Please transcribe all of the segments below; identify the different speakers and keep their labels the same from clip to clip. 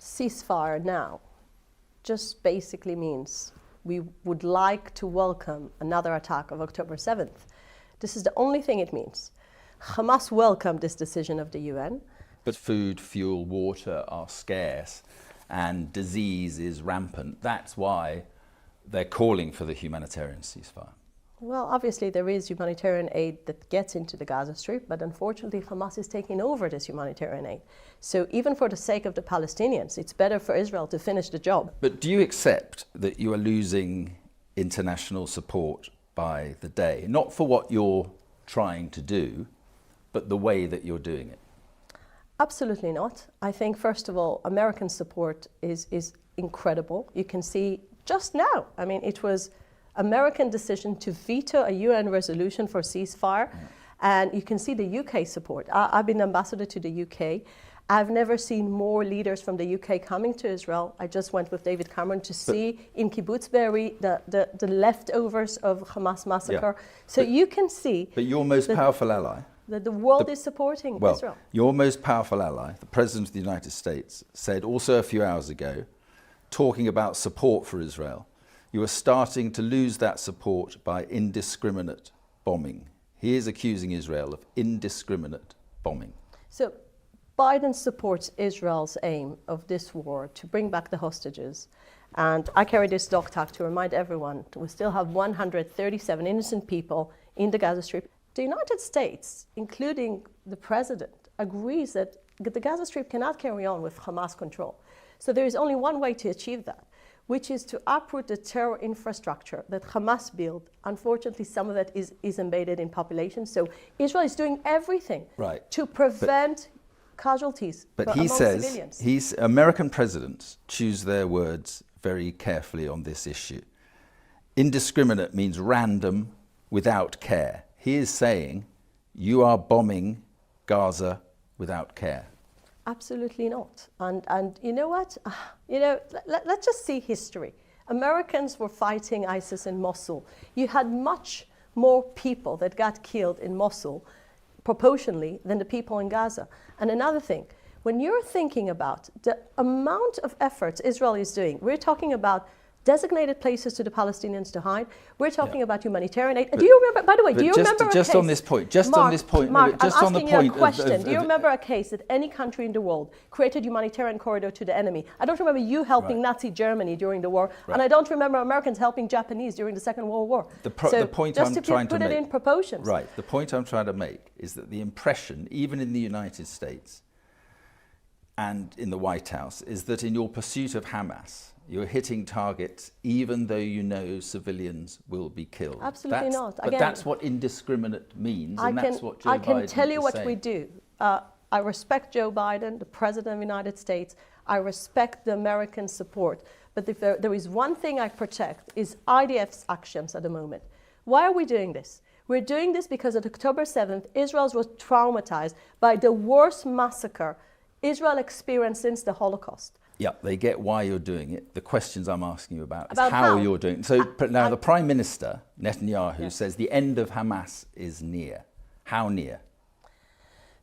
Speaker 1: ceasefire now just basically means we would like to welcome another attack of October 7th. This is the only thing it means. Hamas welcomed this decision of the UN.
Speaker 2: But food, fuel, water are scarce and disease is rampant. That's why they're calling for the humanitarian ceasefire.
Speaker 1: Well, obviously there is humanitarian aid that gets into the Gaza Strip, but unfortunately Hamas is taking over this humanitarian aid. So even for the sake of the Palestinians, it's better for Israel to finish the job.
Speaker 2: But do you accept that you are losing international support by the day? Not for what you're trying to do, but the way that you're doing it?
Speaker 1: Absolutely not. I think, first of all, American support is incredible. You can see just now, I mean, it was American decision to veto a UN resolution for ceasefire, and you can see the UK support. I've been ambassador to the UK. I've never seen more leaders from the UK coming to Israel. I just went with David Cameron to see in Kibbutz Be'eri the leftovers of Hamas massacre.
Speaker 2: Yeah.
Speaker 1: So you can see.
Speaker 2: But your most powerful ally.
Speaker 1: That the world is supporting Israel.
Speaker 2: Your most powerful ally, the President of the United States, said also a few hours ago, talking about support for Israel, you are starting to lose that support by indiscriminate bombing. He is accusing Israel of indiscriminate bombing.
Speaker 1: So Biden supports Israel's aim of this war to bring back the hostages. And I carry this dog tag to remind everyone we still have 137 innocent people in the Gaza Strip. The United States, including the president, agrees that the Gaza Strip cannot carry on with Hamas control. So there is only one way to achieve that, which is to uproot the terror infrastructure that Hamas built. Unfortunately, some of it is embedded in population. So Israel is doing everything to prevent casualties among civilians.
Speaker 2: American presidents choose their words very carefully on this issue. Indiscriminate means random, without care. He is saying, you are bombing Gaza without care.
Speaker 1: Absolutely not. And you know what? Let's just see history. Americans were fighting ISIS in Mosul. You had much more people that got killed in Mosul proportionally than the people in Gaza. And another thing, when you're thinking about the amount of efforts Israel is doing, we're talking about designated places to the Palestinians to hide. We're talking about humanitarian aid. Do you remember, by the way, do you remember a case?
Speaker 2: Just on this point,
Speaker 1: Mark, I'm asking you a question. Do you remember a case that any country in the world created humanitarian corridor to the enemy? I don't remember you helping Nazi Germany during the war, and I don't remember Americans helping Japanese during the Second World War.
Speaker 2: The point I'm trying to make,
Speaker 1: put it in proportions.
Speaker 2: Right, the point I'm trying to make is that the impression, even in the United States and in the White House, is that in your pursuit of Hamas, you're hitting targets even though you know civilians will be killed.
Speaker 1: Absolutely not.
Speaker 2: But that's what indiscriminate means, and that's what Joe Biden is saying.
Speaker 1: I can tell you what we do. I respect Joe Biden, the President of the United States. I respect the American support. But if there is one thing I protect, is IDF's actions at the moment. Why are we doing this? We're doing this because on October 7th, Israel was traumatized by the worst massacre Israel experienced since the Holocaust.
Speaker 2: Yeah, they get why you're doing it. The questions I'm asking you about is how you're doing it. So now the Prime Minister, Netanyahu, says the end of Hamas is near. How near?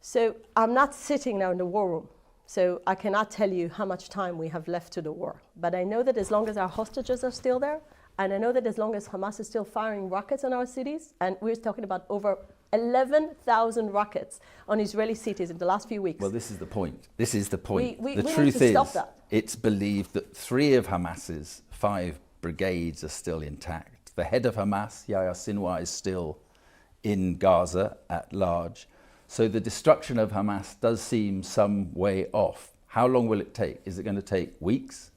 Speaker 1: So I'm not sitting now in the war room, so I cannot tell you how much time we have left to the war. But I know that as long as our hostages are still there, and I know that as long as Hamas is still firing rockets on our cities, and we're talking about over 11,000 rockets on Israeli cities in the last few weeks.
Speaker 2: Well, this is the point. This is the point.
Speaker 1: The
Speaker 2: truth is, it's believed that 3 of Hamas's 5 brigades are still intact. The head of Hamas, Yahya Sinwar, is still in Gaza at large. So the destruction of Hamas does seem some way off. How long will it take? Is it going to take weeks?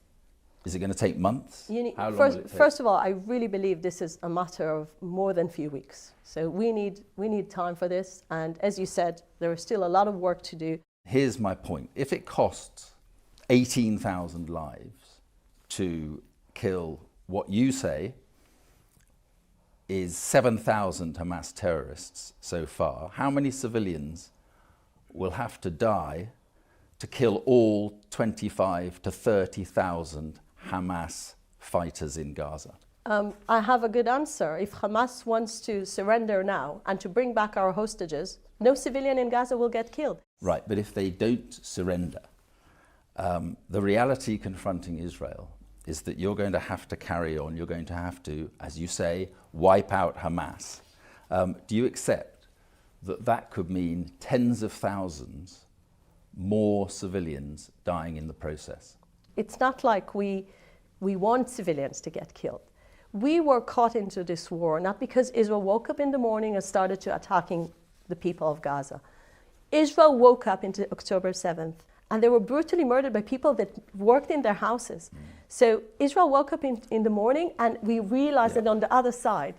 Speaker 2: Is it going to take months? How long will it take?
Speaker 1: First of all, I really believe this is a matter of more than a few weeks. So we need time for this. And as you said, there is still a lot of work to do.
Speaker 2: Here's my point. If it costs 18,000 lives to kill what you say is 7,000 Hamas terrorists so far, how many civilians will have to die to kill all 25 to 30,000 Hamas fighters in Gaza?
Speaker 1: I have a good answer. If Hamas wants to surrender now and to bring back our hostages, no civilian in Gaza will get killed.
Speaker 2: Right, but if they don't surrender, The reality confronting Israel is that you're going to have to carry on, you're going to have to, as you say, wipe out Hamas. Do you accept that that could mean tens of thousands more civilians dying in the process?
Speaker 1: It's not like we want civilians to get killed. We were caught into this war not because Israel woke up in the morning and started to attacking the people of Gaza. Israel woke up into October 7th and they were brutally murdered by people that worked in their houses. So Israel woke up in the morning and we realized that on the other side,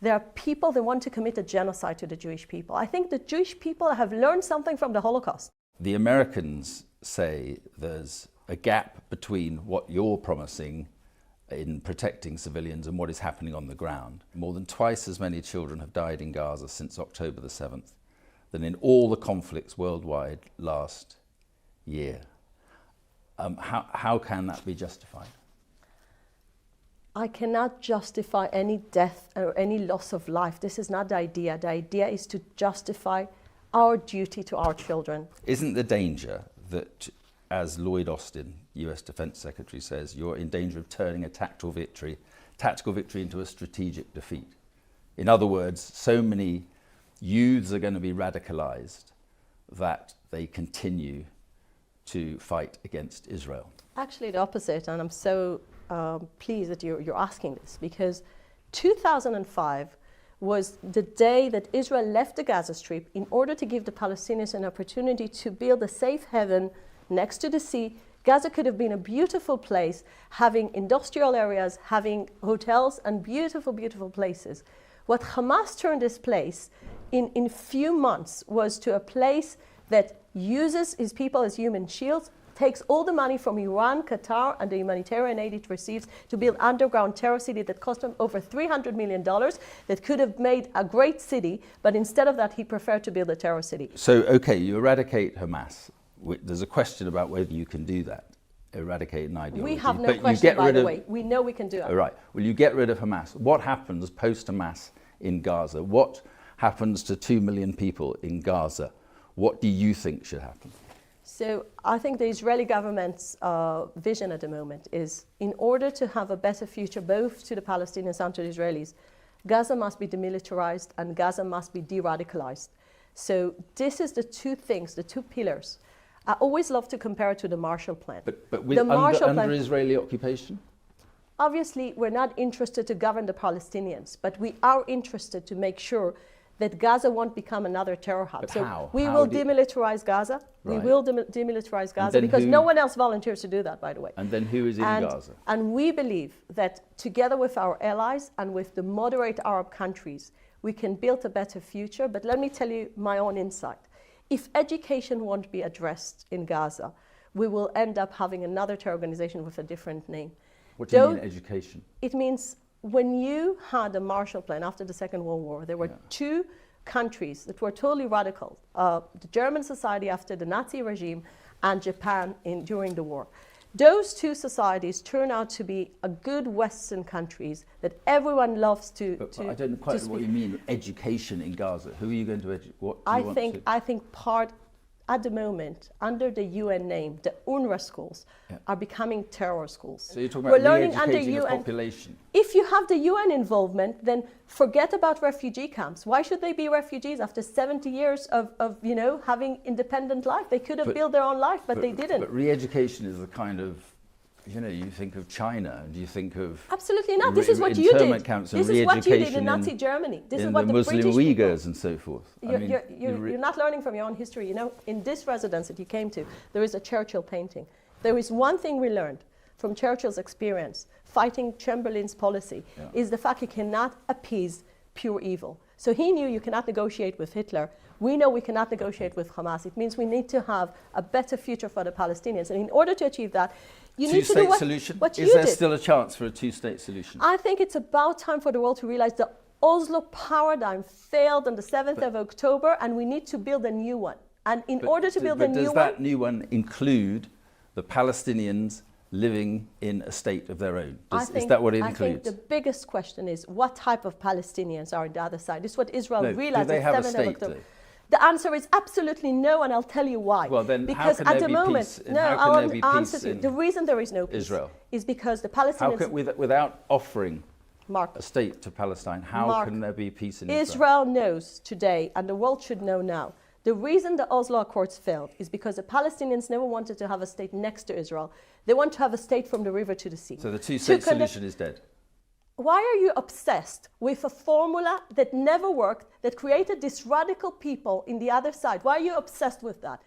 Speaker 1: there are people that want to commit a genocide to the Jewish people. I think the Jewish people have learned something from the Holocaust.
Speaker 2: The Americans say there's a gap between what you're promising in protecting civilians and what is happening on the ground. More than twice as many children have died in Gaza since October the 7th than in all the conflicts worldwide last year. How can that be justified?
Speaker 1: I cannot justify any death or any loss of life. This is not the idea. The idea is to justify our duty to our children.
Speaker 2: Isn't the danger that, as Lloyd Austin, US Defense Secretary, says, you're in danger of turning a tactical victory into a strategic defeat? In other words, so many youths are going to be radicalized that they continue to fight against Israel.
Speaker 1: Actually, the opposite, and I'm so pleased that you're asking this, because 2005 was the day that Israel left the Gaza Strip in order to give the Palestinians an opportunity to build a safe haven next to the sea. Gaza could have been a beautiful place, having industrial areas, having hotels and beautiful, beautiful places. What Hamas turned this place in few months was to a place that uses is people as human shields, takes all the money from Iran, Qatar, and the humanitarian aid it receives to build underground terror city that cost him over $300 million, that could have made a great city, but instead of that, he preferred to build a terror city.
Speaker 2: So, okay, you eradicate Hamas. There's a question about whether you can do that, eradicate an ideology.
Speaker 1: We have no question, by the way. We know we can do it.
Speaker 2: All right. Well, you get rid of Hamas. What happens post-Hamas in Gaza? What happens to 2 million people in Gaza? What do you think should happen?
Speaker 1: So I think the Israeli government's vision at the moment is, in order to have a better future both to the Palestinians and to the Israelis, Gaza must be demilitarized and Gaza must be de-radicalized. So this is the two things, the two pillars. I always love to compare it to the Marshall Plan.
Speaker 2: But with under Israeli occupation?
Speaker 1: Obviously, we're not interested to govern the Palestinians, but we are interested to make sure that Gaza won't become another terror hub.
Speaker 2: But
Speaker 1: so
Speaker 2: how?
Speaker 1: We will demilitarize Gaza.
Speaker 2: Right.
Speaker 1: We will demilitarize Gaza because no one else volunteers to do that, by the way.
Speaker 2: And then who is in Gaza?
Speaker 1: And we believe that together with our allies and with the moderate Arab countries, we can build a better future. But let me tell you my own insight. If education won't be addressed in Gaza, we will end up having another terror organization with a different name.
Speaker 2: What do you mean, education?
Speaker 1: It means when you had a Marshall Plan after the Second World War, there were two countries that were totally radical, the German society after the Nazi regime and Japan during the war. Those two societies turn out to be a good Western countries that everyone loves to
Speaker 2: But I don't quite know what you mean, education in Gaza. Who are you going to educate?
Speaker 1: I think part, at the moment, under the UN name, the UNRWA schools are becoming terror schools.
Speaker 2: So you're talking about re-educating the population?
Speaker 1: If you have the UN involvement, then forget about refugee camps. Why should they be refugees after 70 years of having independent life? They could have built their own life, but they didn't.
Speaker 2: But re-education is the kind of, you think of China, and you think of...
Speaker 1: Absolutely not. This is what you did.
Speaker 2: Camps
Speaker 1: this is what you did in Nazi Germany. This is what the
Speaker 2: Muslim
Speaker 1: British
Speaker 2: Uyghurs
Speaker 1: people,
Speaker 2: and so forth.
Speaker 1: You're not learning from your own history. In this residence that you came to, there is a Churchill painting. There is one thing we learned from Churchill's experience, fighting Chamberlain's policy, is the fact you cannot appease pure evil. So he knew you cannot negotiate with Hitler. We know we cannot negotiate with Hamas. It means we need to have a better future for the Palestinians. And in order to achieve that, you need to do what you did.
Speaker 2: Is there still a chance for a two-state solution?
Speaker 1: I think it's about time for the world to realize the Oslo paradigm failed on the 7th of October, and we need to build a new one. And in order to build a new one...
Speaker 2: Does that new one include the Palestinians living in a state of their own? Is that what it includes?
Speaker 1: I think the biggest question is what type of Palestinians are on the other side. This is what Israel realized
Speaker 2: do they
Speaker 1: on
Speaker 2: have
Speaker 1: the 7th
Speaker 2: a state,
Speaker 1: of October.
Speaker 2: though?
Speaker 1: The answer is absolutely no, and I'll tell you why.
Speaker 2: Well, then
Speaker 1: because
Speaker 2: how can
Speaker 1: at
Speaker 2: there
Speaker 1: the
Speaker 2: be
Speaker 1: moment,
Speaker 2: peace?
Speaker 1: no,
Speaker 2: How can there be
Speaker 1: I'll
Speaker 2: peace
Speaker 1: answer you.
Speaker 2: in
Speaker 1: The reason there is no peace
Speaker 2: Israel
Speaker 1: is because the
Speaker 2: How
Speaker 1: Palestinians.
Speaker 2: can, without offering
Speaker 1: Mark,
Speaker 2: a state to Palestine, how
Speaker 1: Mark,
Speaker 2: can there be peace in Israel?
Speaker 1: Israel knows today, and the world should know now, the reason the Oslo Accords failed is because the Palestinians never wanted to have a state next to Israel. They want to have a state from the river to the sea.
Speaker 2: So the two-state solution is dead.
Speaker 1: Why are you obsessed with a formula that never worked, that created this radical people in the other side? Why are you obsessed with that?